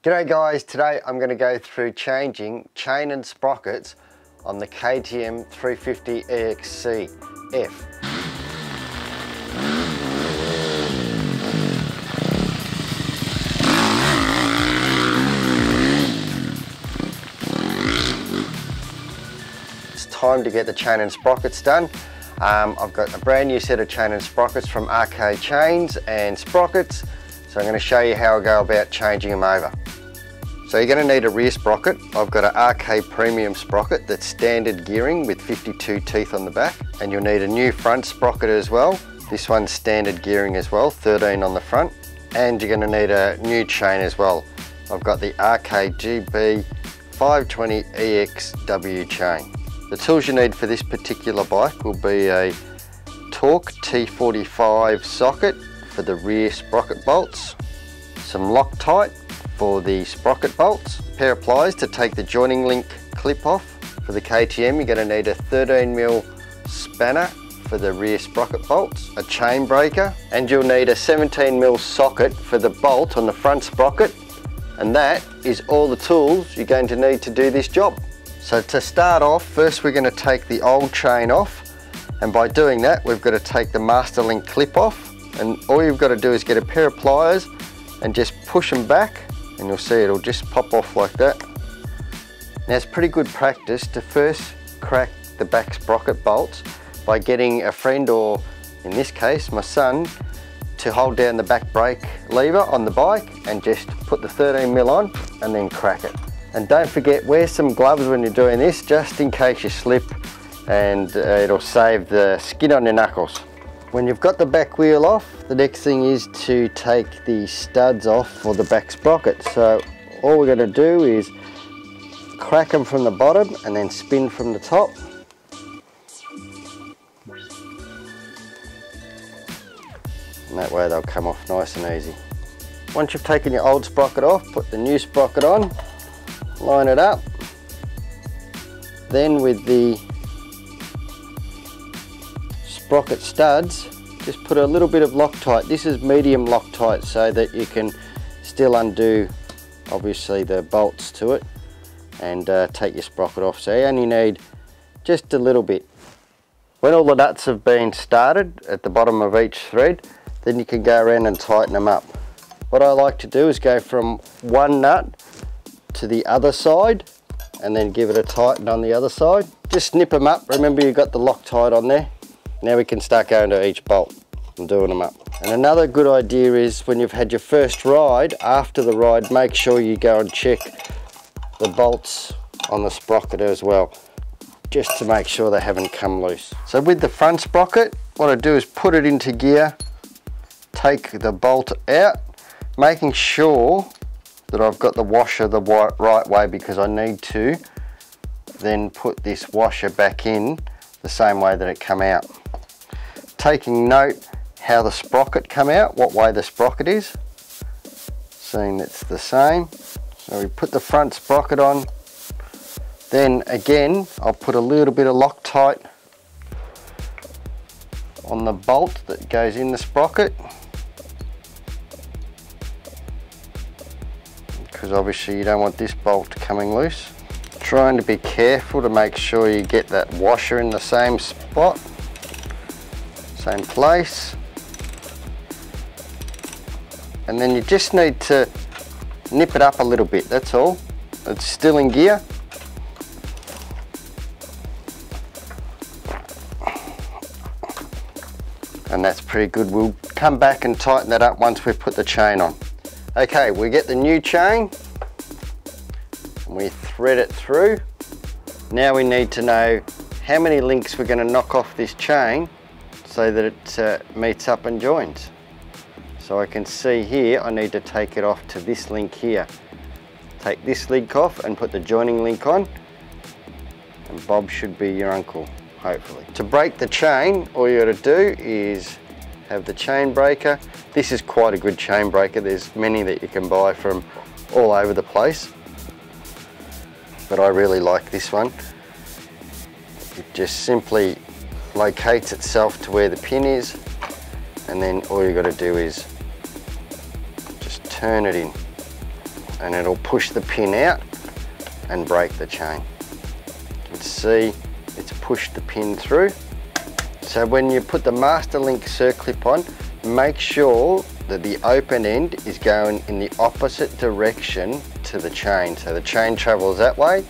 G'day guys, today I'm going to go through changing chain and sprockets on the KTM 350 EXC F. It's time to get the chain and sprockets done. I've got a brand new set of chain and sprockets from RK Chains and Sprockets, so I'm going to show you how I go about changing them over. So you're going to need a rear sprocket. I've got an RK Premium sprocket that's standard gearing with 52 teeth on the back, and you'll need a new front sprocket as well. This one's standard gearing as well, 13 on the front, and you're going to need a new chain as well. I've got the RK GB 520 EXW chain. The tools you need for this particular bike will be a Torque T45 socket for the rear sprocket bolts, some Loctite for the sprocket bolts, a pair of pliers to take the joining link clip off. For the KTM you're going to need a 13mm spanner for the rear sprocket bolts, a chain breaker, and you'll need a 17mm socket for the bolt on the front sprocket, and that is all the tools you're going to need to do this job. So to start off, first we're going to take the old chain off, and by doing that we've got to take the master link clip off, and all you've got to do is get a pair of pliers and just push them back, and you'll see it'll just pop off like that. Now it's pretty good practice to first crack the back sprocket bolts by getting a friend, or in this case my son, to hold down the back brake lever on the bike and just put the 13mm on and then crack it. And don't forget, wear some gloves when you're doing this, just in case you slip, and it'll save the skin on your knuckles. When you've got the back wheel off, the next thing is to take the studs off for the back sprocket. So all we're going to do is crack them from the bottom and then spin from the top. And that way they'll come off nice and easy. Once you've taken your old sprocket off, put the new sprocket on, line it up. Then with the sprocket studs, just put a little bit of Loctite. This is medium Loctite so that you can still undo obviously the bolts to it and take your sprocket off. So you only need just a little bit. When all the nuts have been started at the bottom of each thread, then you can go around and tighten them up. What I like to do is go from one nut to the other side and then give it a tighten on the other side. Just snip them up. Remember, you've got the Loctite on there. Now we can start going to each bolt and doing them up. And another good idea is when you've had your first ride, after the ride, make sure you go and check the bolts on the sprocket as well, just to make sure they haven't come loose. So with the front sprocket, what I do is put it into gear, take the bolt out, making sure that I've got the washer the right way, because I need to then put this washer back in the same way that it come out. Taking note how the sprocket come out, what way the sprocket is, seeing it's the same. So we put the front sprocket on, then again I'll put a little bit of Loctite on the bolt that goes in the sprocket, because obviously you don't want this bolt coming loose. Trying to be careful to make sure you get that washer in the same spot, same place. And then you just need to nip it up a little bit, that's all. It's still in gear. And that's pretty good. We'll come back and tighten that up once we've put the chain on. Okay, we get the new chain and we thread it through. Now we need to know how many links we're going to knock off this chain so that it meets up and joins. So I can see here I need to take it off to this link here. Take this link off and put the joining link on, and Bob should be your uncle, hopefully. To break the chain, all you got to do is have the chain breaker. This is quite a good chain breaker. There's many that you can buy from all over the place, but I really like this one. It just simply locates itself to where the pin is, and then all you got to do is just turn it in. and it'll push the pin out and break the chain. You can see it's pushed the pin through. So when you put the master link circlip on, make sure that the open end is going in the opposite direction to the chain. So the chain travels that way,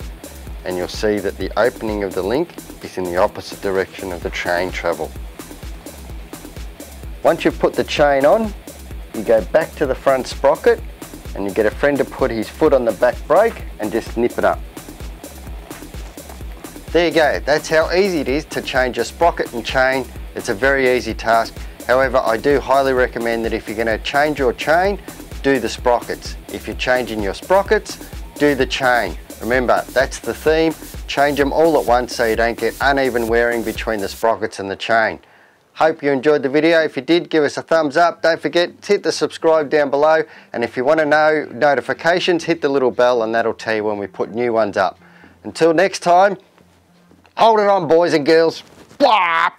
and you'll see that the opening of the link is in the opposite direction of the chain travel. Once you've put the chain on, you go back to the front sprocket and you get a friend to put his foot on the back brake and just nip it up. There you go, that's how easy it is to change a sprocket and chain. It's a very easy task. However, I do highly recommend that if you're going to change your chain, do the sprockets. If you're changing your sprockets, do the chain. Remember, that's the theme. Change them all at once so you don't get uneven wearing between the sprockets and the chain. Hope you enjoyed the video. If you did, give us a thumbs up. Don't forget to hit the subscribe down below. And if you want to know notifications, hit the little bell and that'll tell you when we put new ones up. Until next time, hold it on, boys and girls. Blah!